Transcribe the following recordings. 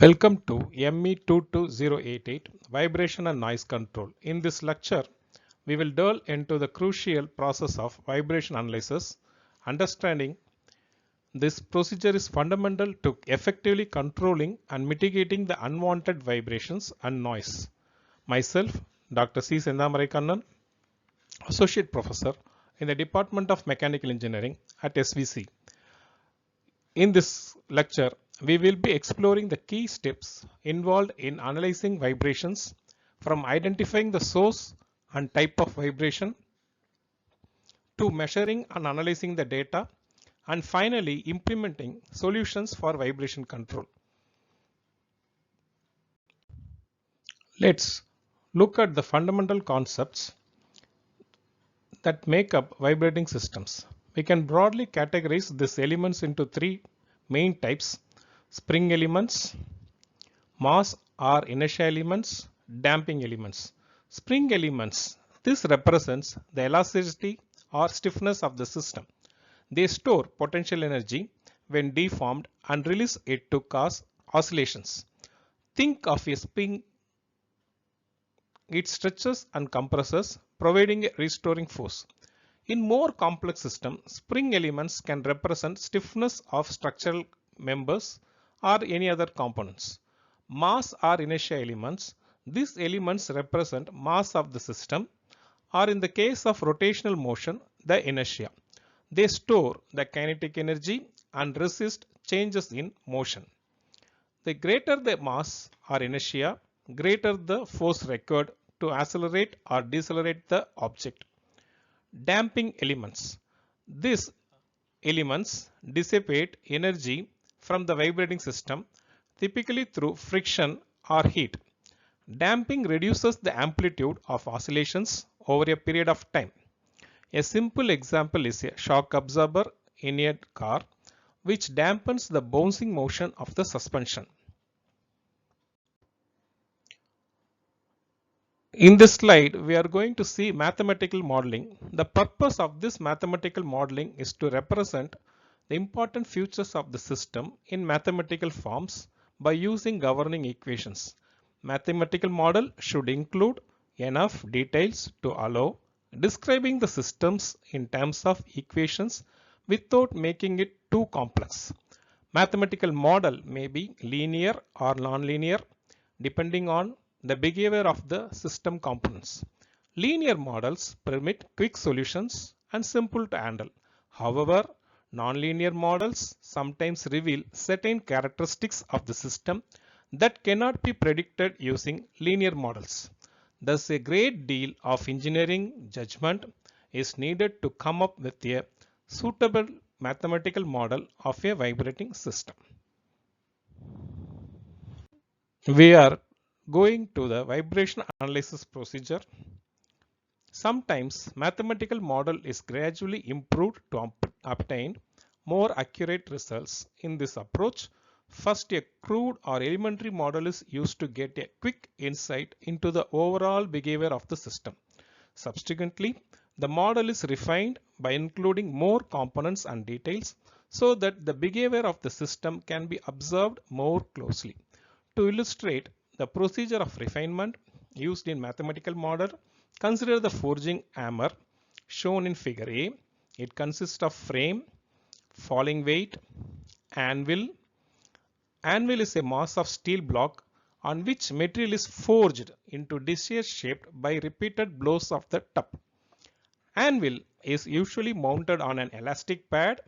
Welcome to Me22088 Vibration and Noise Control. In this lecture, we will delve into the crucial process of vibration analysis. Understanding this procedure is fundamental to effectively controlling and mitigating the unwanted vibrations and noise. Myself, Dr. C. Sendamarai, Associate Professor in the Department of Mechanical Engineering at SVC. In this lecture, we will be exploring the key steps involved in analyzing vibrations, from identifying the source and type of vibration to measuring and analyzing the data, and finally implementing solutions for vibration control. Let's look at the fundamental concepts that make up vibrating systems. We can broadly categorize these elements into three main types: spring elements, mass or inertia elements, damping elements. Spring elements, this represents the elasticity or stiffness of the system. They store potential energy when deformed and release it to cause oscillations. Think of a spring. It stretches and compresses, providing a restoring force. In more complex systems, spring elements can represent stiffness of structural members or any other components. Mass or inertia elements, these elements represent mass of the system, or in the case of rotational motion, the inertia. They store the kinetic energy and resist changes in motion. The greater the mass or inertia, greater the force required to accelerate or decelerate the object. Damping elements. These elements dissipate energy from the vibrating system, typically through friction or heat. Damping reduces the amplitude of oscillations over a period of time. A simple example is a shock absorber in a car, which dampens the bouncing motion of the suspension. In this slide, we are going to see mathematical modeling. The purpose of this mathematical modeling is to represent the important features of the system in mathematical forms by using governing equations. Mathematical model should include enough details to allow describing the systems in terms of equations without making it too complex. Mathematical model may be linear or nonlinear depending on the behavior of the system components. Linear models permit quick solutions and simple to handle. However, nonlinear models sometimes reveal certain characteristics of the system that cannot be predicted using linear models. Thus, a great deal of engineering judgment is needed to come up with a suitable mathematical model of a vibrating system. We are going to the vibration analysis procedure. Sometimes mathematical model is gradually improved to obtain more accurate results. In this approach, first a crude or elementary model is used to get a quick insight into the overall behavior of the system. Subsequently, the model is refined by including more components and details so that the behavior of the system can be observed more closely. To illustrate the procedure of refinement used in mathematical model, consider the forging hammer shown in figure A. It consists of frame, falling weight, anvil. Anvil is a mass of steel block on which material is forged into dishes shaped by repeated blows of the tub. Anvil is usually mounted on an elastic pad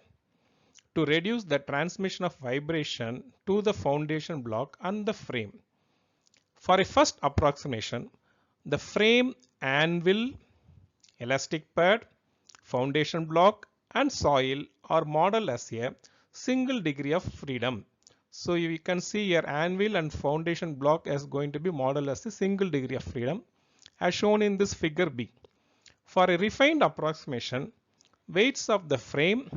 to reduce the transmission of vibration to the foundation block and the frame. For a first approximation, the frame, anvil, elastic pad, foundation block and soil are modeled as a single degree of freedom. So you can see here anvil and foundation block is going to be modeled as a single degree of freedom as shown in this figure B. For a refined approximation, weights of the frame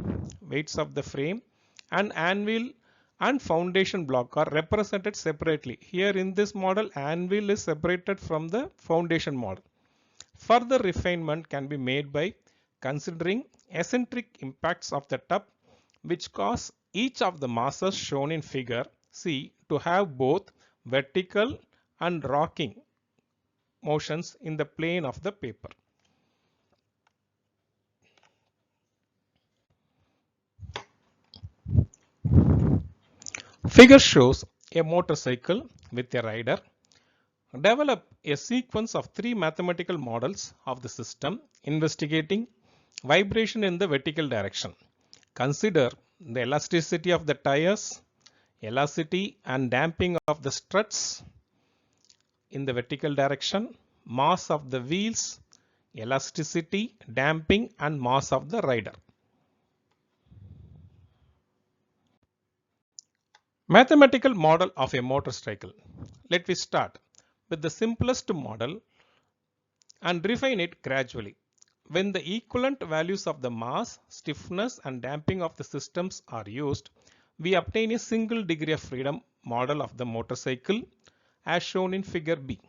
and anvil and foundation block are represented separately. Here in this model, anvil is separated from the foundation model. Further refinement can be made by considering eccentric impacts of the tub which cause each of the masses shown in figure C to have both vertical and rocking motions in the plane of the paper. Figure shows a motorcycle with a rider. Develop a sequence of three mathematical models of the system investigating vibration in the vertical direction. Consider the elasticity of the tires, elasticity and damping of the struts in the vertical direction, mass of the wheels, elasticity, damping and mass of the rider. Mathematical model of a motorcycle. Let me start with the simplest model and refine it gradually. When the equivalent values of the mass, stiffness and damping of the systems are used, we obtain a single degree of freedom model of the motorcycle as shown in figure B.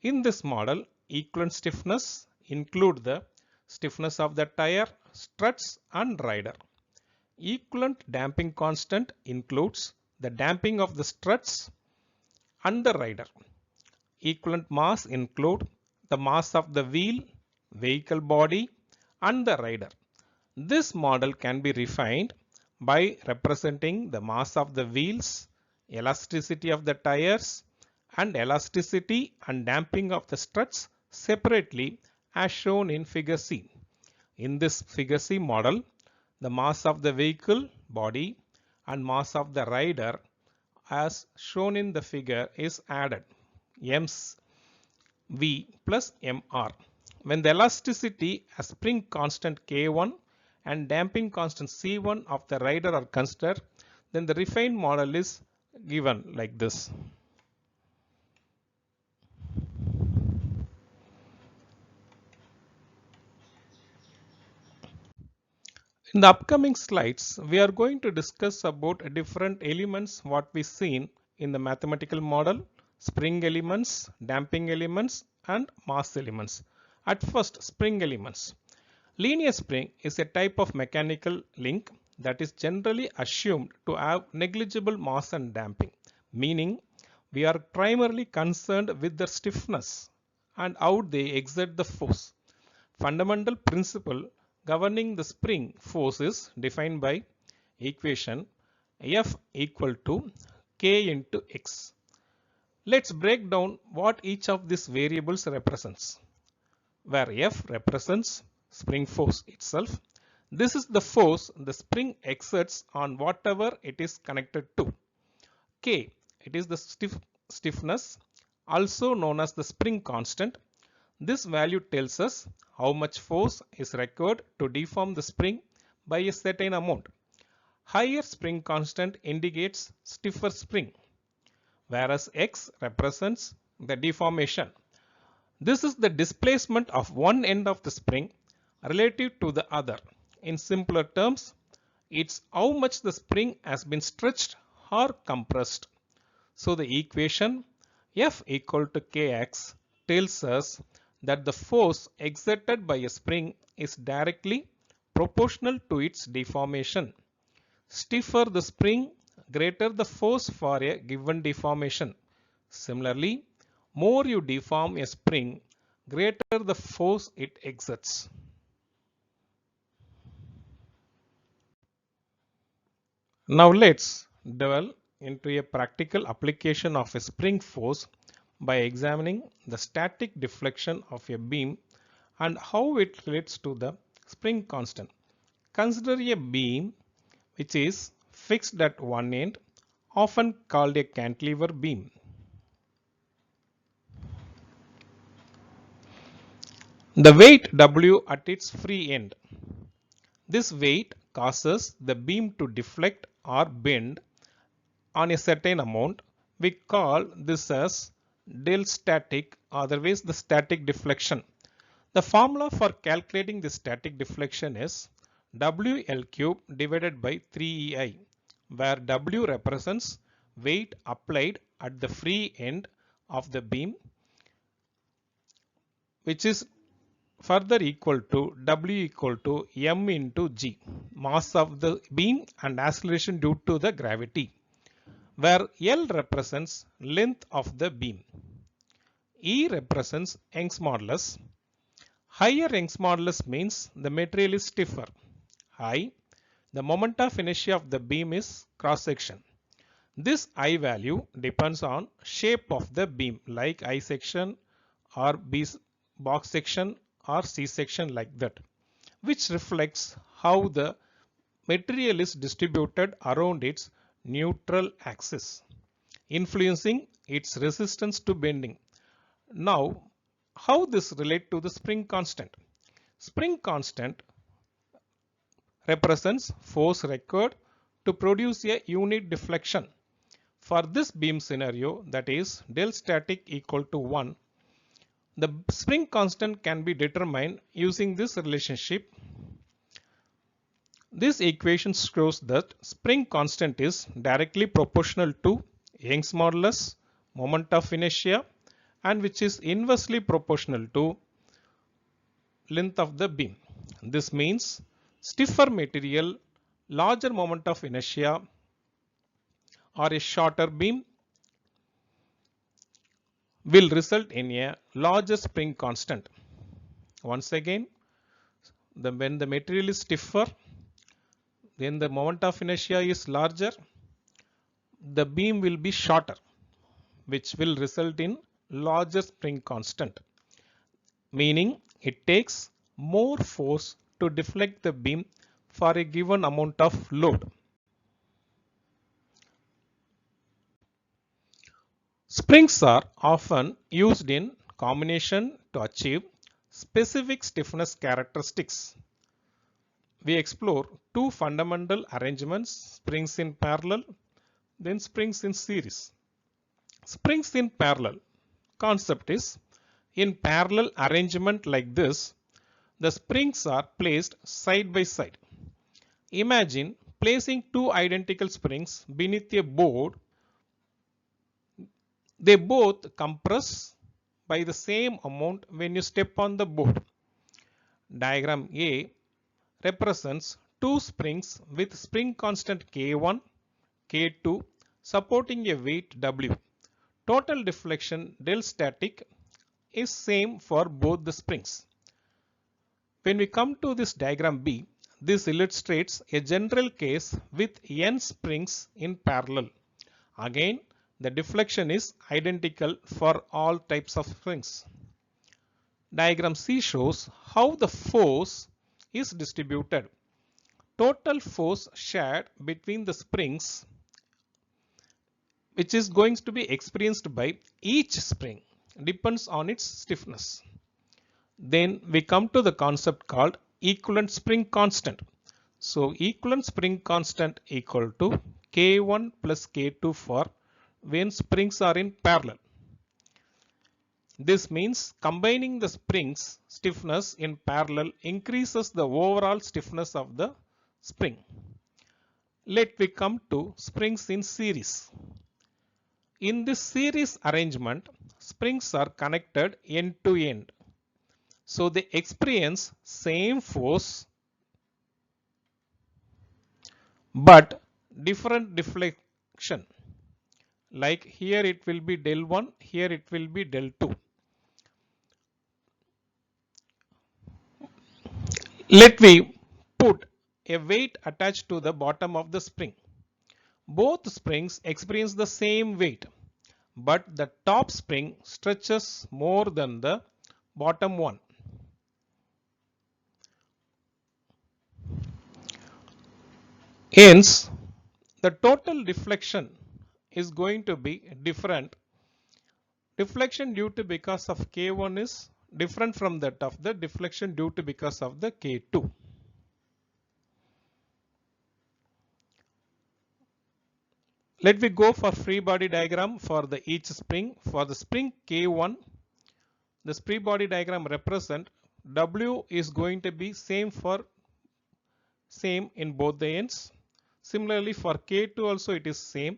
In this model, equivalent stiffness include the stiffness of the tire, struts and rider. Equivalent damping constant includes the damping of the struts and the rider. Equivalent mass include the mass of the wheel, vehicle body and the rider. This model can be refined by representing the mass of the wheels, elasticity of the tires and elasticity and damping of the struts separately as shown in figure C. In this figure C model, the mass of the vehicle body and mass of the rider as shown in the figure is added mv plus mr. When the elasticity as spring constant K1 and damping constant C1 of the rider are considered, then the refined model is given like this. In the upcoming slides, we are going to discuss about different elements what we seen in the mathematical model, spring elements, damping elements and mass elements. At first, spring elements. Linear spring is a type of mechanical link that is generally assumed to have negligible mass and damping, meaning we are primarily concerned with their stiffness and how they exert the force. Fundamental principle governing the spring force is defined by equation F equal to K into X. Let's break down what each of these variables represents. Where F represents spring force itself. This is the force the spring exerts on whatever it is connected to. K, it is the stiffness, also known as the spring constant. This value tells us how much force is required to deform the spring by a certain amount. Higher spring constant indicates stiffer spring, whereas X represents the deformation. This is the displacement of one end of the spring relative to the other. In simpler terms, it's how much the spring has been stretched or compressed. So the equation F equal to Kx tells us that the force exerted by a spring is directly proportional to its deformation. Stiffer the spring, greater the force for a given deformation. Similarly, more you deform a spring, greater the force it exerts. Now let's delve into a practical application of a spring force by examining the static deflection of a beam and how it relates to the spring constant. Consider a beam which is fixed at one end, often called a cantilever beam. The weight W at its free end. This weight causes the beam to deflect or bend on a certain amount. We call this as del static, otherwise the static deflection. The formula for calculating the static deflection is WL cube divided by 3EI, where W represents weight applied at the free end of the beam, which is further equal to W equal to M into G, mass of the beam and acceleration due to the gravity. where L represents length of the beam. E represents Young's modulus. Higher Young's modulus means the material is stiffer. I, the moment of inertia of the beam is cross section. This I value depends on shape of the beam like I section or B box section or C section like that, which reflects how the material is distributed around its neutral axis, influencing its resistance to bending. Now, how this relate to the spring constant? Spring constant represents force required to produce a unit deflection. For this beam scenario, that is del static equal to 1, the spring constant can be determined using this relationship. This equation shows that spring constant is directly proportional to Young's modulus, moment of inertia, and which is inversely proportional to length of the beam. This means stiffer material, larger moment of inertia, or a shorter beam will result in a larger spring constant. Once again, when the material is stiffer, then the moment of inertia is larger, the beam will be shorter, which will result in larger spring constant, meaning it takes more force to deflect the beam for a given amount of load. Springs are often used in combination to achieve specific stiffness characteristics. We explore two fundamental arrangements, springs in parallel, then springs in series. Springs in parallel concept is, in parallel arrangement like this, the springs are placed side by side. Imagine placing two identical springs beneath a board. They both compress by the same amount when you step on the board. Diagram A represents two springs with spring constant K1, K2 supporting a weight W. Total deflection del static is same for both the springs. When we come to this diagram B, this illustrates a general case with n springs in parallel. Again, the deflection is identical for all types of springs. Diagram C shows how the force is distributed. Total force shared between the springs, which is going to be experienced by each spring, depends on its stiffness. Then we come to the concept called equivalent spring constant. So equivalent spring constant equal to K1 plus K2 for when springs are in parallel. This means combining the springs stiffness in parallel increases the overall stiffness of the spring. Let we come to springs in series. In this series arrangement, springs are connected end to end. So they experience same force but different deflection. Like here it will be del 1, here it will be del 2. Let me put a weight attached to the bottom of the spring. Both springs experience the same weight, but the top spring stretches more than the bottom one. Hence, the total deflection is going to be different. Deflection due to because of K1 is different from that of the deflection due to because of the K2. Let me go for free body diagram for the each spring. For the spring K1, the free body diagram represent W is going to be same in both the ends. Similarly for K2 also it is same.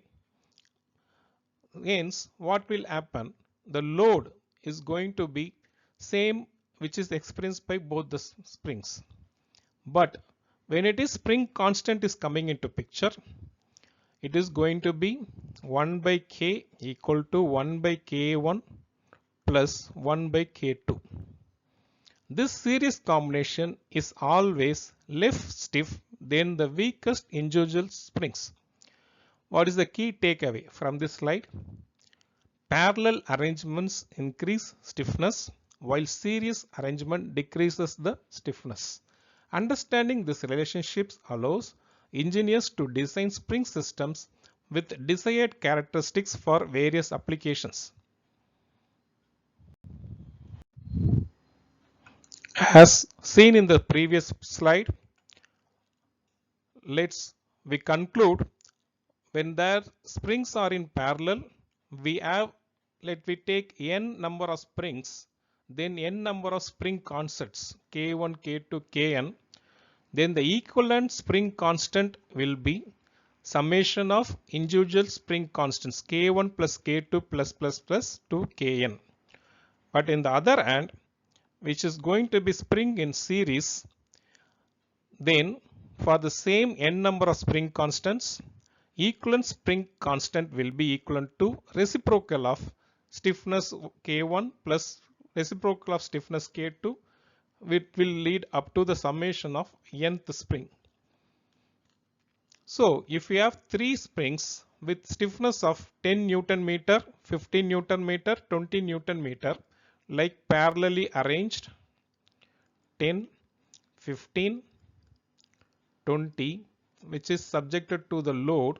Hence what will happen? The load is going to be same which is experienced by both the springs. But when it is spring constant is coming into picture, it is going to be 1 by K equal to 1 by K1 plus 1 by K2. This series combination is always less stiff than the weakest individual springs. What is the key takeaway from this slide? Parallel arrangements increase stiffness while series arrangement decreases the stiffness. Understanding these relationships allows engineers to design spring systems with desired characteristics for various applications. As seen in the previous slide, we conclude when their springs are in parallel, we have, let we take n number of springs, then n number of spring constants k1, k2, kn, then the equivalent spring constant will be summation of individual spring constants k1 plus k2 plus to kn. But in the other hand, which is going to be spring in series, then for the same n number of spring constants, equivalent spring constant will be equivalent to reciprocal of stiffness K1 plus reciprocal of stiffness K2, which will lead up to the summation of nth spring. So if we have three springs with stiffness of 10 Newton meter, 15 Newton meter, 20 Newton meter, like parallelly arranged 10, 15, 20, which is subjected to the load,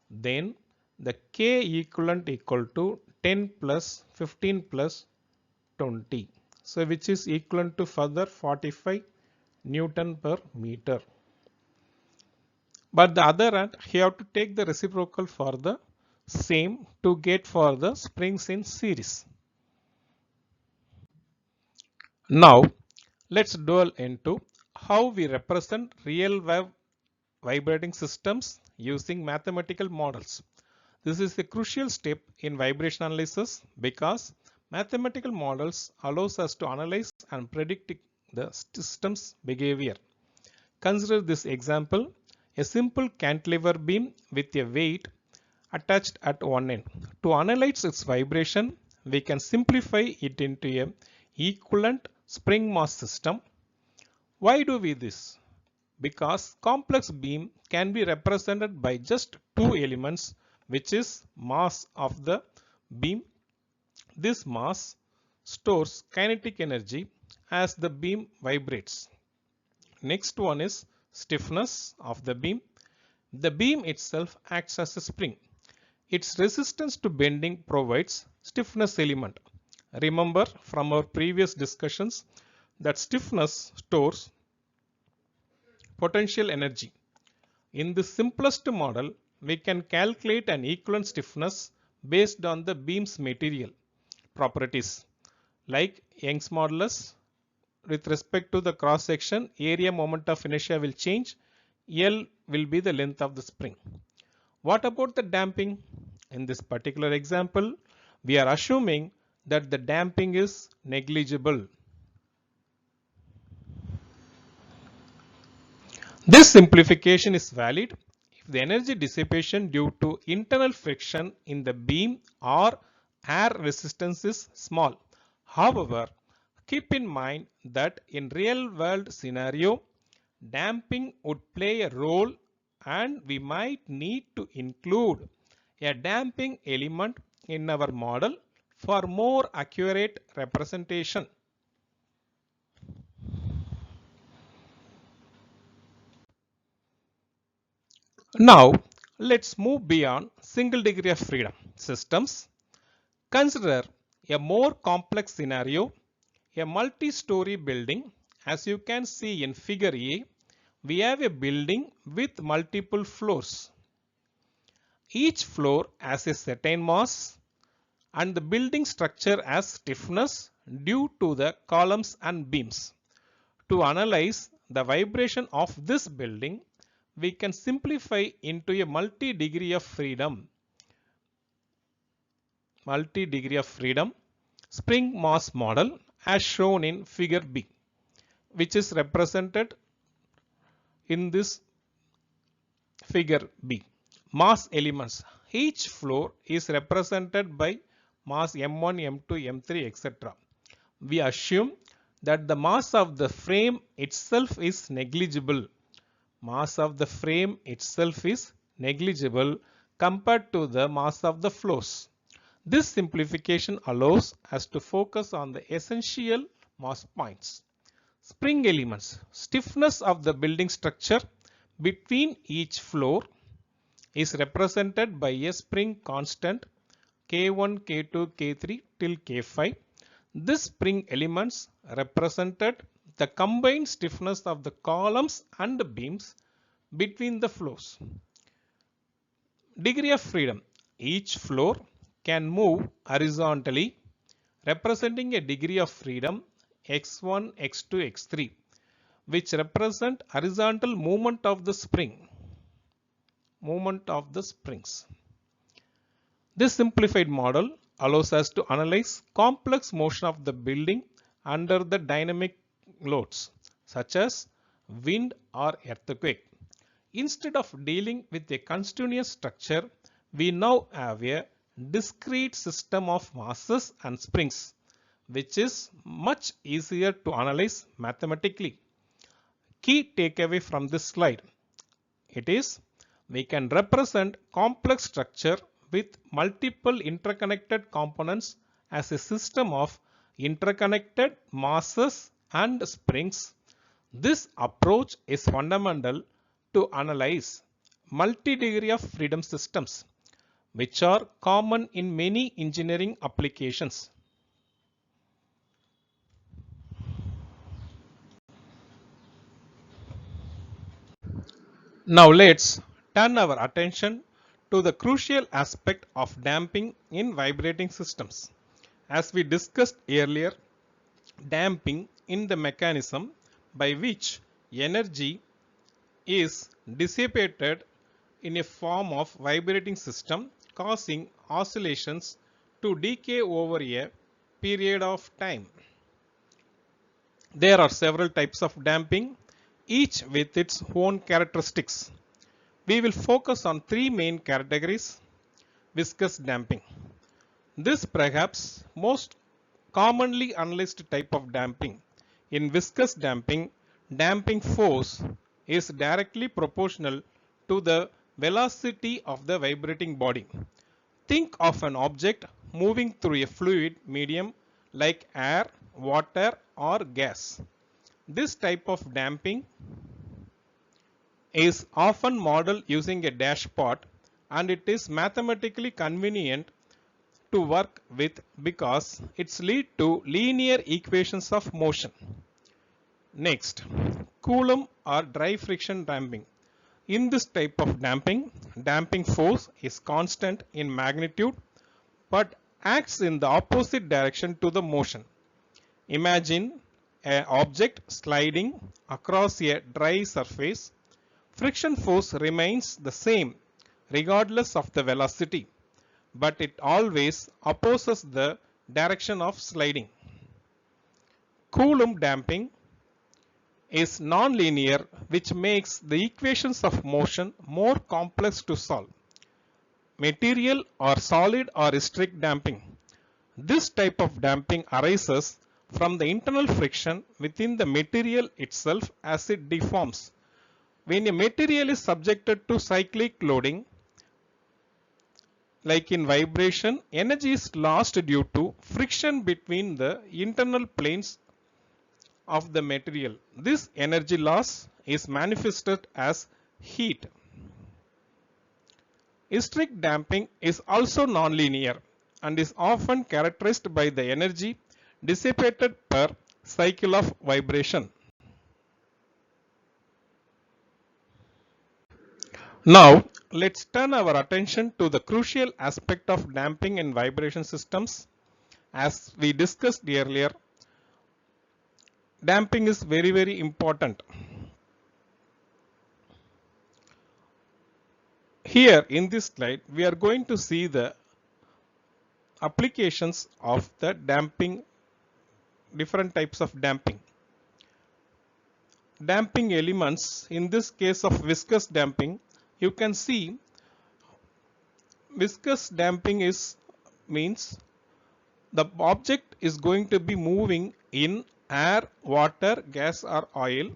then the K equivalent equal to 10 plus 15 plus 20. So which is equivalent to further 45 Newton per meter. But the other hand, you have to take the reciprocal for the same to get for the springs in series. Now let's delve into how we represent real wave vibrating systems using mathematical models. This is a crucial step in vibration analysis because mathematical models allows us to analyze and predict the system's behavior. Consider this example, a simple cantilever beam with a weight attached at one end. To analyze its vibration, we can simplify it into a equivalent spring mass system. Why do we this? Because complex beam can be represented by just two elements, which is mass of the beam. This mass stores kinetic energy as the beam vibrates. Next one is stiffness of the beam. The beam itself acts as a spring. Its resistance to bending provides stiffness element. Remember from our previous discussions that stiffness stores potential energy. In the simplest model, we can calculate an equivalent stiffness based on the beam's material properties like Young's modulus. With respect to the cross section, area moment of inertia will change. L will be the length of the spring. What about the damping? In this particular example, we are assuming that the damping is negligible. This simplification is valid if the energy dissipation due to internal friction in the beam or air resistance is small. However, keep in mind that in real world scenario, damping would play a role and we might need to include a damping element in our model for more accurate representation. Now, let's move beyond single degree of freedom systems. Consider a more complex scenario, a multi-story building. As you can see in figure A, we have a building with multiple floors. Each floor has a certain mass and the building structure has stiffness due to the columns and beams. To analyze the vibration of this building, we can simplify into a multi-degree of freedom spring mass model as shown in figure B, which is represented in this figure B. Mass elements. Each floor is represented by mass M1, M2, M3, etc. We assume that the mass of the frame itself is negligible. Mass of the frame itself is negligible compared to the mass of the floors. This simplification allows us to focus on the essential mass points. Spring elements. Stiffness of the building structure between each floor is represented by a spring constant K1, K2, K3 till K5. These spring elements represented the combined stiffness of the columns and the beams between the floors. Degree of freedom. Each floor can move horizontally, representing a degree of freedom x1, x2, x3, which represent horizontal movement of the springs. This simplified model allows us to analyze complex motion of the building under the dynamic loads such as wind or earthquake. Instead of dealing with a continuous structure, we now have a discrete system of masses and springs, which is much easier to analyze mathematically. Key takeaway from this slide. It is, we can represent complex structure with multiple interconnected components as a system of interconnected masses and springs. This approach is fundamental to analyze multi-degree of freedom systems, which are common in many engineering applications. Now let's turn our attention to the crucial aspect of damping in vibrating systems. As we discussed earlier, damping is the mechanism by which energy is dissipated in a form of vibrating system, causing oscillations to decay over a period of time. There are several types of damping, each with its own characteristics. We will focus on three main categories. Viscous damping. This perhaps most commonly analyzed type of damping. In viscous damping, damping force is directly proportional to the velocity of the vibrating body. Think of an object moving through a fluid medium like air, water or gas. This type of damping is often modeled using a dashpot, and it is mathematically convenient to work with because it leads to linear equations of motion. Next, Coulomb or dry friction damping. In this type of damping, damping force is constant in magnitude but acts in the opposite direction to the motion. Imagine an object sliding across a dry surface. Friction force remains the same regardless of the velocity, but it always opposes the direction of sliding. Coulomb damping is non-linear, which makes the equations of motion more complex to solve. Material or solid or strict damping. This type of damping arises from the internal friction within the material itself as it deforms. When a material is subjected to cyclic loading, like in vibration, energy is lost due to friction between the internal planes of the material. This energy loss is manifested as heat. Strict damping is also nonlinear and is often characterized by the energy dissipated per cycle of vibration. Now, let's turn our attention to the crucial aspect of damping in vibration systems. As we discussed earlier, damping is very important. Here in this slide, we are going to see the applications of the damping, different types of damping. Damping elements, in this case of viscous damping, you can see viscous damping means the object is going to be moving in air, water, gas or oil.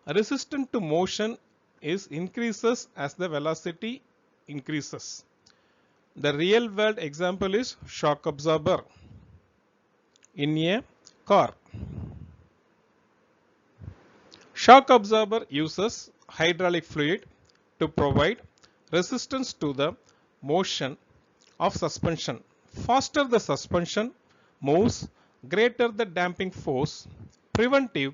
Resistance to motion is increases as the velocity increases. The real world example is shock absorber in a car. Shock absorber uses hydraulic fluid to provide resistance to the motion of suspension. Faster the suspension moves, greater the damping force, preventive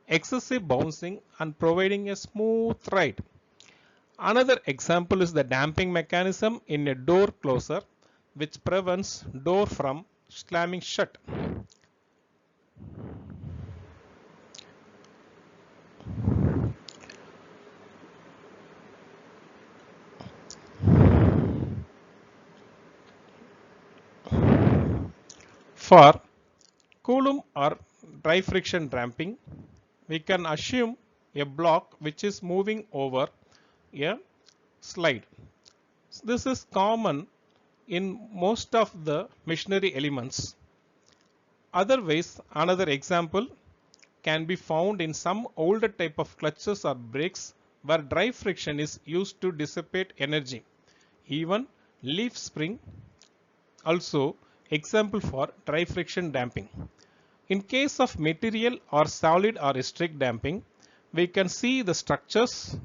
excessive bouncing and providing a smooth ride. Another example is the damping mechanism in a door closer, which prevents door from slamming shut. For Coulomb or dry friction damping, we can assume a block which is moving over a slide. This is common in most of the machinery elements. Otherwise, another example can be found in some older type of clutches or brakes where dry friction is used to dissipate energy. Even leaf spring also example for dry friction damping. In case of material or solid or strict damping, we can see the structures,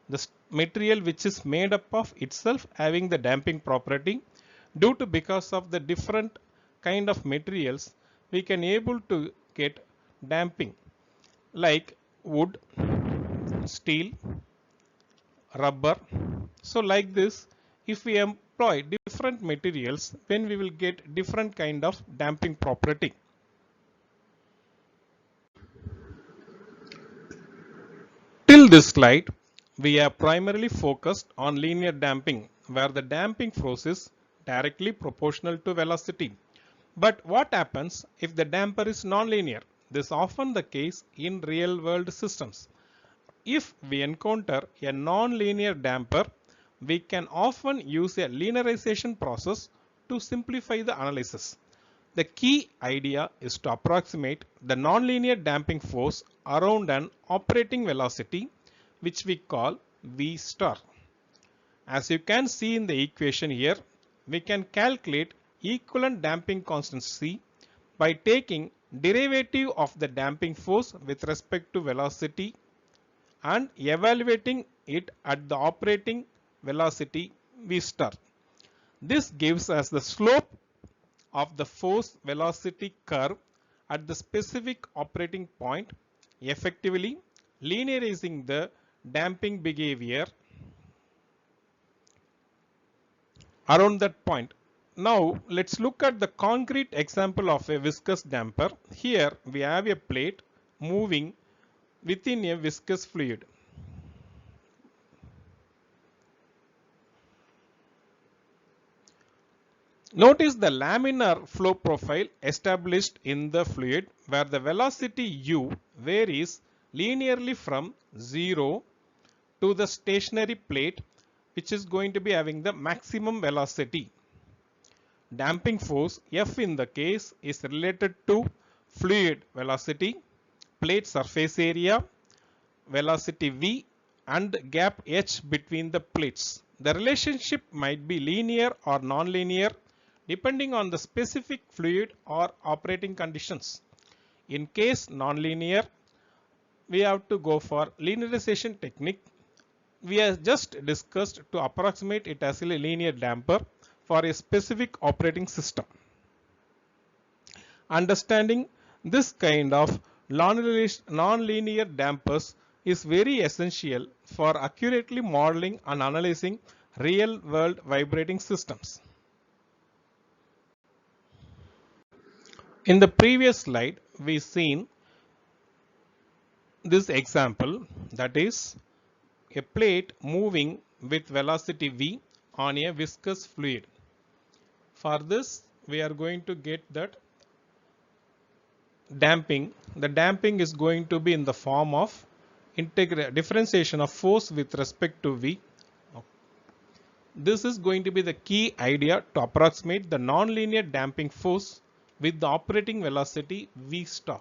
the material which is made up of itself having the damping property. Due to because of the different kind of materials, we can able to get damping like wood, steel, rubber. So like this, if we employ different materials, then we will get different kind of damping property. Till this slide, we have primarily focused on linear damping, where the damping force is directly proportional to velocity. But what happens if the damper is nonlinear? This is often the case in real world systems. If we encounter a non-linear damper, we can often use a linearization process to simplify the analysis. The key idea is to approximate the nonlinear damping force around an operating velocity, which we call V star. As you can see in the equation here, we can calculate equivalent damping constancy by taking derivative of the damping force with respect to velocity and evaluating it at the operating velocity V star. This gives us the slope of the force velocity curve at the specific operating point, effectively linearizing the damping behavior around that point. Now let's look at the concrete example of a viscous damper. Here we have a plate moving within a viscous fluid. Notice the laminar flow profile established in the fluid where the velocity u varies linearly from 0 to the stationary plate, which is going to be having the maximum velocity. Damping force F in the case is related to fluid velocity, plate surface area, velocity V and gap h between the plates. The relationship might be linear or non-linear depending on the specific fluid or operating conditions. In case non-linear, we have to go for linearization technique. We have just discussed to approximate it as a linear damper for a specific operating system. Understanding this kind of non-linear dampers is very essential for accurately modeling and analyzing real-world vibrating systems. In the previous slide, we seen this example, that is a plate moving with velocity v on a viscous fluid. For this, we are going to get that damping. The damping is going to be in the form of differentiation of force with respect to v. This is going to be the key idea to approximate the nonlinear damping force with the operating velocity V star.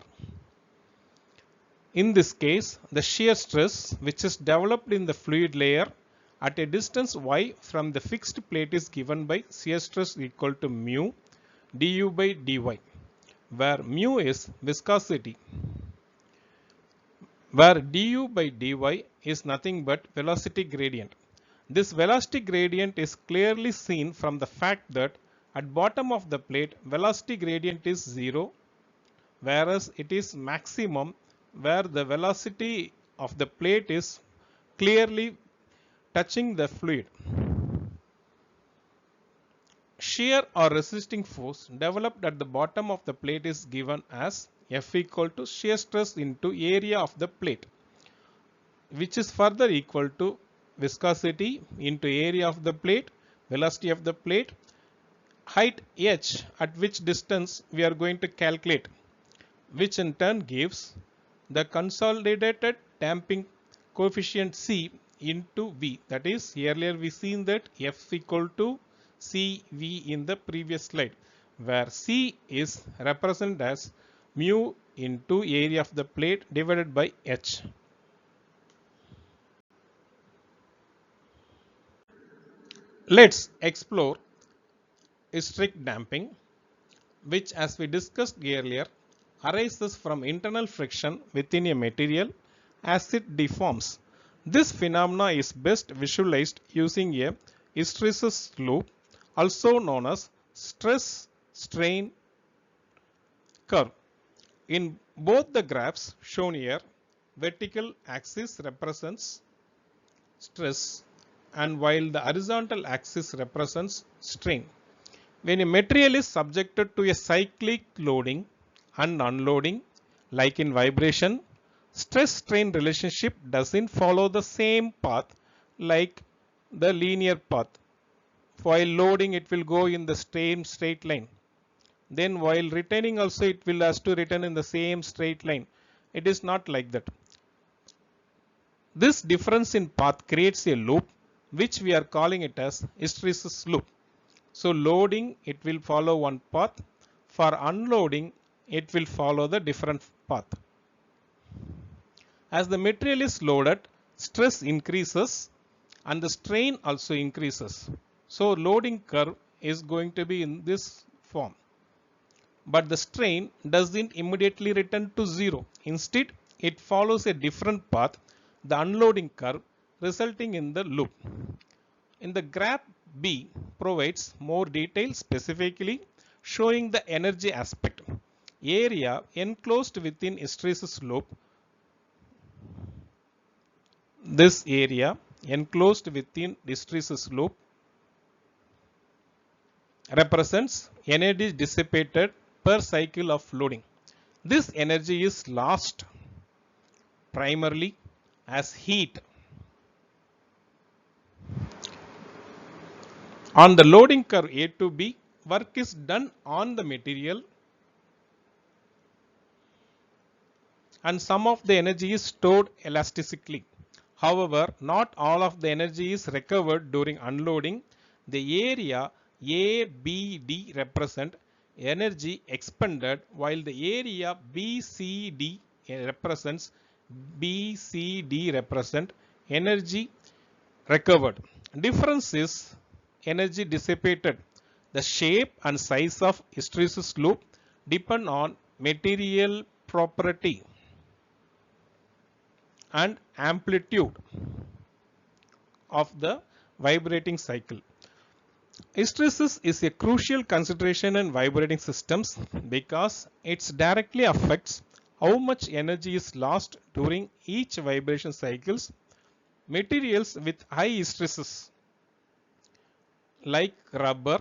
In this case, the shear stress which is developed in the fluid layer at a distance y from the fixed plate is given by shear stress equal to mu du by dy, where mu is viscosity, where du by dy is nothing but velocity gradient. This velocity gradient is clearly seen from the fact that at bottom of the plate velocity gradient is 0, whereas it is maximum where the velocity of the plate is clearly touching the fluid. Shear or resisting force developed at the bottom of the plate is given as F equal to shear stress into area of the plate, which is further equal to viscosity into area of the plate, velocity of the plate, height h at which distance we are going to calculate, which in turn gives the consolidated damping coefficient C into V. That is, earlier we seen that F equal to CV in the previous slide, where C is represented as mu into area of the plate divided by H. Let's explore strict damping, which as we discussed earlier arises from internal friction within a material as it deforms. This phenomena is best visualized using a hysteresis loop, also known as stress strain curve. In both the graphs shown here, vertical axis represents stress and while the horizontal axis represents strain. When a material is subjected to a cyclic loading and unloading, like in vibration, stress-strain relationship doesn't follow the same path like the linear path. While loading, it will go in the same straight line. Then while retaining also, it will has to return in the same straight line. It is not like that. This difference in path creates a loop, which we are calling it as hysteresis loop. So loading, it will follow one path. For unloading, it will follow the different path. As the material is loaded, stress increases and the strain also increases. So loading curve is going to be in this form. But the strain doesn't immediately return to 0. Instead, it follows a different path, the unloading curve, resulting in the loop. In the graph B provides more detail, specifically showing the energy aspect. Area enclosed within hysteresis loop. This area enclosed within hysteresis loop represents energy dissipated per cycle of loading. This energy is lost primarily as heat. On the loading curve A to B, work is done on the material and some of the energy is stored elastically. However, not all of the energy is recovered during unloading. The area ABD represent energy expended, while the area BCD represents energy recovered. Difference is energy dissipated. The shape and size of hysteresis loop depend on material property and amplitude of the vibrating cycle. Hysteresis is a crucial consideration in vibrating systems because it directly affects how much energy is lost during each vibration cycles. Materials with high hysteresis like rubber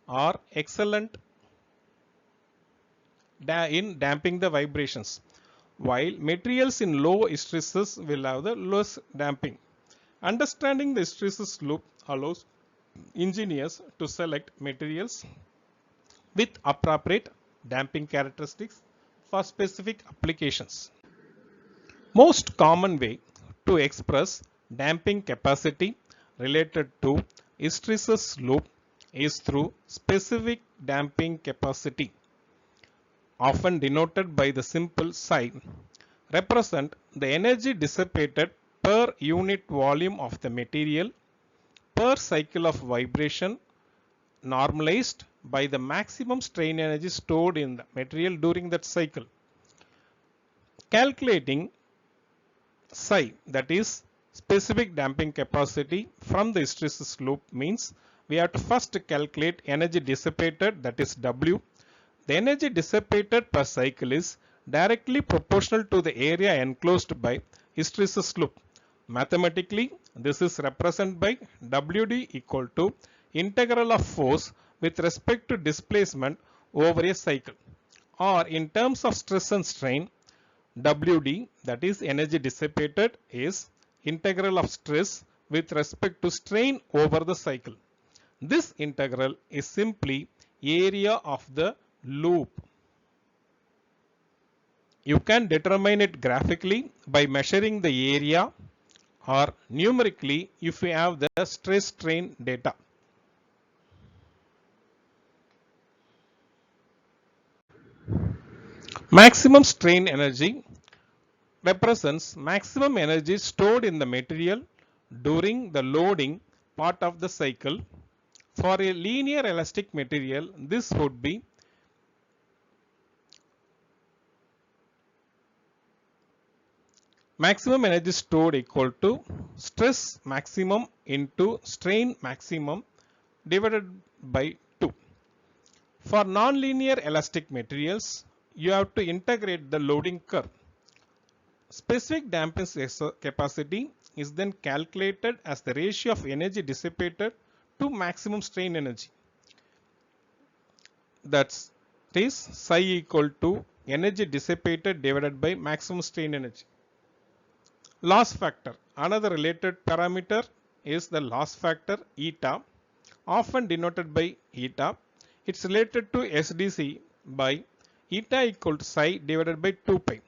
are excellent in damping the vibrations, while materials in low hysteresis will have the lowest damping. Understanding the hysteresis loop allows engineers to select materials with appropriate damping characteristics for specific applications. Most common way to express damping capacity related to hysteresis loop is through specific damping capacity, often denoted by the simple psi, represent the energy dissipated per unit volume of the material per cycle of vibration normalized by the maximum strain energy stored in the material during that cycle. Calculating psi, that is specific damping capacity, from the hysteresis loop means we have to first calculate energy dissipated, that is W. The energy dissipated per cycle is directly proportional to the area enclosed by hysteresis loop. Mathematically, this is represented by WD equal to integral of force with respect to displacement over a cycle, or in terms of stress and strain, WD, that is energy dissipated, is integral of stress with respect to strain over the cycle. This integral is simply area of the loop. You can determine it graphically by measuring the area, or numerically if you have the stress strain data. Maximum strain energy represents maximum energy stored in the material during the loading part of the cycle. For a linear elastic material, this would be maximum energy stored equal to stress maximum into strain maximum divided by 2. For nonlinear elastic materials, you have to integrate the loading curve. Specific damping capacity is then calculated as the ratio of energy dissipated to maximum strain energy. That is psi equal to energy dissipated divided by maximum strain energy. Loss factor. Another related parameter is the loss factor eta, often denoted by eta. It's related to SDC by eta equal to psi divided by 2 pi.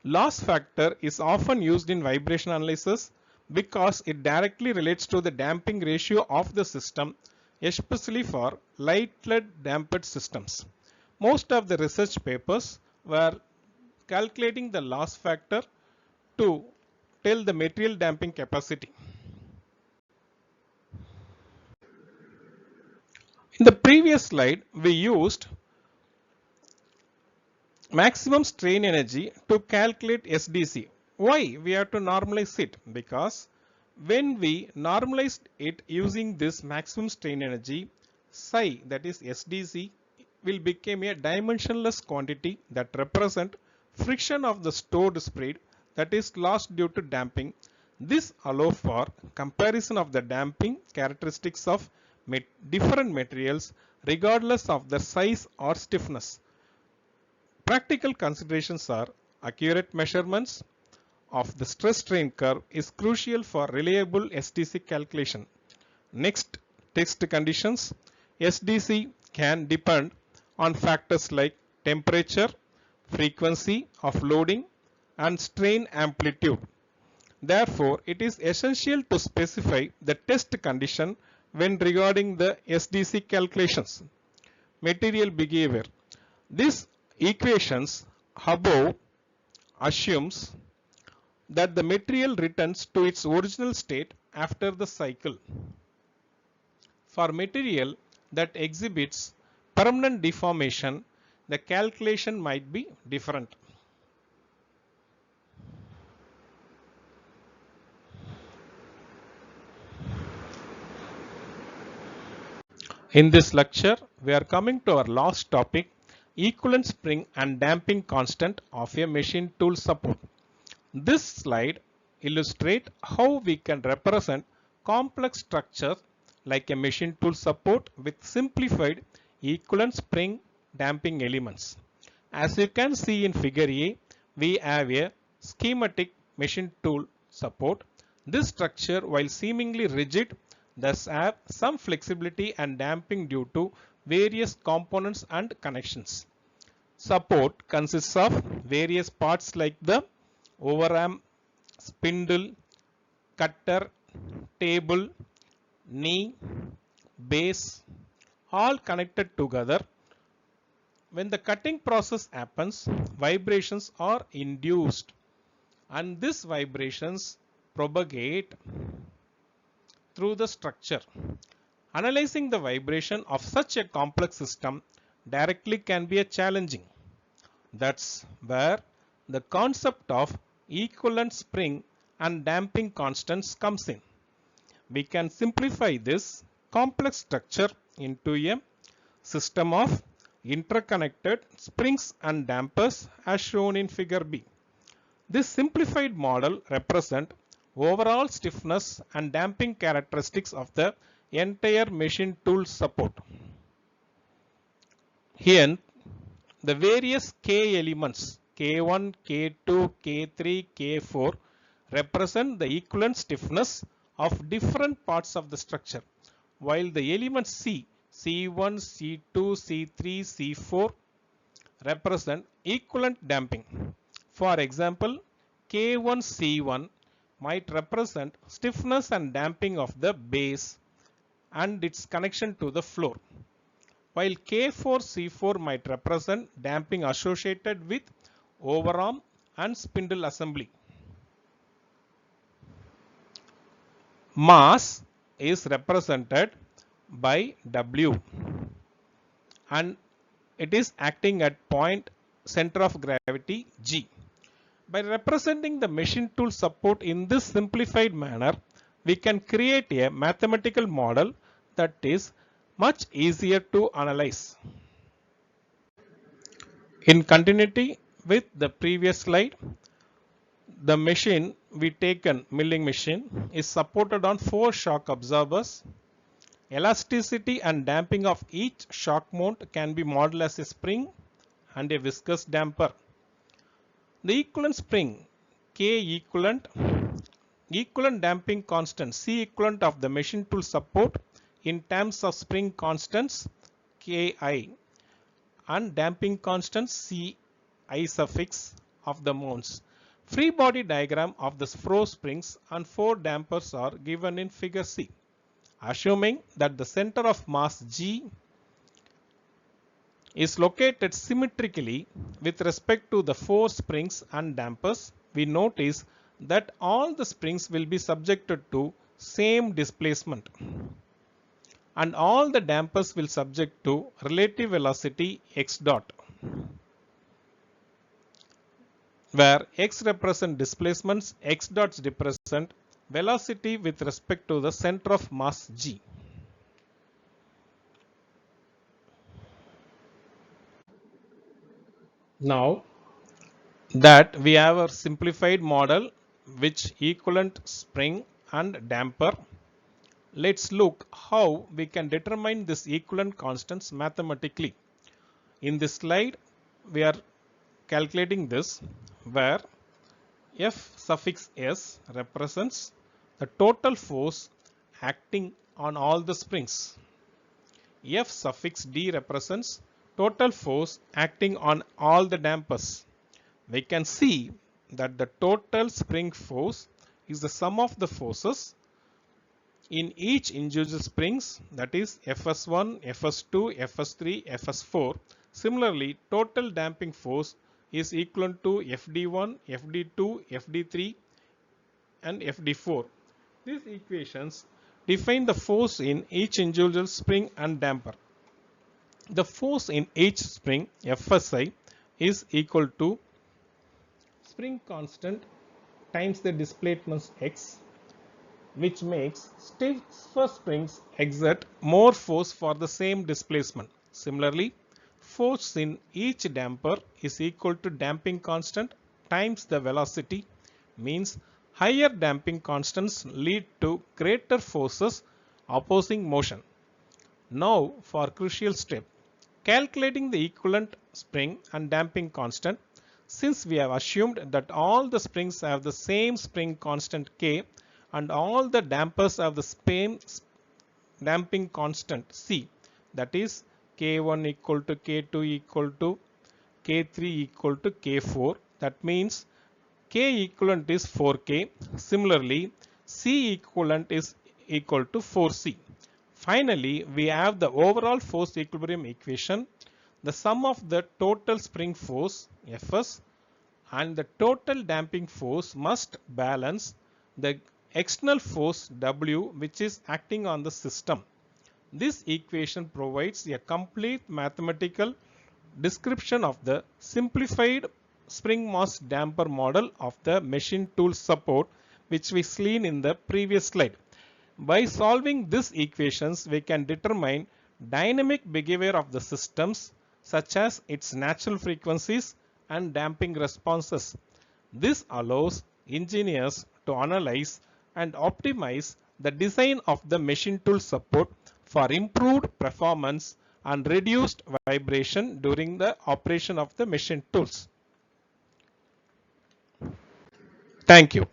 Loss factor is often used in vibration analysis because it directly relates to the damping ratio of the system, especially for lightly damped systems. Most of the research papers were calculating the loss factor to tell the material damping capacity. In the previous slide, we used maximum strain energy to calculate SDC. Why we have to normalize it? Because when we normalized it using this maximum strain energy, psi, that is SDC, will become a dimensionless quantity that represent friction of the stored spread that is lost due to damping. This allows for comparison of the damping characteristics of different materials regardless of their size or stiffness. Practical considerations are accurate measurements of the stress strain curve is crucial for reliable SDC calculation. Next, test conditions. SDC can depend on factors like temperature, frequency of loading, and strain amplitude. Therefore, it is essential to specify the test condition when regarding the SDC calculations. Material behavior. These equations above assumes that the material returns to its original state after the cycle. For material that exhibits permanent deformation, the calculation might be different. In this lecture, we are coming to our last topic, equivalent spring and damping constant of a machine tool support. This slide illustrates how we can represent complex structures like a machine tool support with simplified equivalent spring damping elements. As you can see in figure A, we have a schematic machine tool support. This structure, while seemingly rigid, thus have some flexibility and damping due to various components and connections. Support consists of various parts like the overarm, spindle, cutter, table, knee, base, all connected together. When the cutting process happens, vibrations are induced and these vibrations propagate through the structure. Analyzing the vibration of such a complex system directly can be a challenging. That's where the concept of equivalent spring and damping constants comes in. We can simplify this complex structure into a system of interconnected springs and dampers as shown in figure B. This simplified model represents overall stiffness and damping characteristics of the entire machine tool support. Here, the various K elements K1, K2, K3, K4 represent the equivalent stiffness of different parts of the structure, while the elements C, C1, C2, C3, C4 represent equivalent damping. For example, K1C1 might represent stiffness and damping of the base and its connection to the floor, while K4C4 might represent damping associated with overarm and spindle assembly. Mass is represented by W and it is acting at point center of gravity G. By representing the machine tool support in this simplified manner, we can create a mathematical model that is much easier to analyze. In continuity with the previous slide, the machine we taken, milling machine, is supported on 4 shock absorbers. Elasticity and damping of each shock mount can be modeled as a spring and a viscous damper. The equivalent spring K equivalent damping constant C equivalent of the machine tool support in terms of spring constants Ki and damping constant Ci suffix of the mounts. Free body diagram of the 4 springs and 4 dampers are given in figure C. Assuming that the center of mass G is located symmetrically with respect to the 4 springs and dampers, we notice that all the springs will be subjected to same displacement and all the dampers will subject to relative velocity x dot, where x represent displacements, x dots represent velocity with respect to the center of mass G. Now that we have a simplified model which equivalent spring and damper, let's look how we can determine this equivalent constants mathematically. In this slide, we are calculating this where F suffix S represents the total force acting on all the springs. F suffix D represents total force acting on all the dampers. We can see that the total spring force is the sum of the forces in each individual springs, that is Fs1, Fs2, Fs3, Fs4. Similarly, total damping force is equivalent to Fd1, Fd2, Fd3 and Fd4. These equations define the force in each individual spring and damper. The force in each spring Fsi is equal to spring constant times the displacement x, which makes stiffer springs exert more force for the same displacement. Similarly, force in each damper is equal to damping constant times the velocity, means higher damping constants lead to greater forces opposing motion. Now for crucial step, calculating the equivalent spring and damping constant. Since we have assumed that all the springs have the same spring constant K and all the dampers have the same damping constant C, that is K1 equal to K2 equal to K3 equal to K4, that means K equivalent is 4K. Similarly, C equivalent is equal to 4C. Finally, we have the overall force equilibrium equation. The sum of the total spring force Fs and the total damping force must balance the external force W which is acting on the system. This equation provides a complete mathematical description of the simplified spring mass damper model of the machine tool support which we seen in the previous slide. By solving these equations, we can determine dynamic behavior of the systems such as its natural frequencies and damping responses. This allows engineers to analyze and optimize the design of the machine tool support for improved performance and reduced vibration during the operation of the machine tools. Thank you.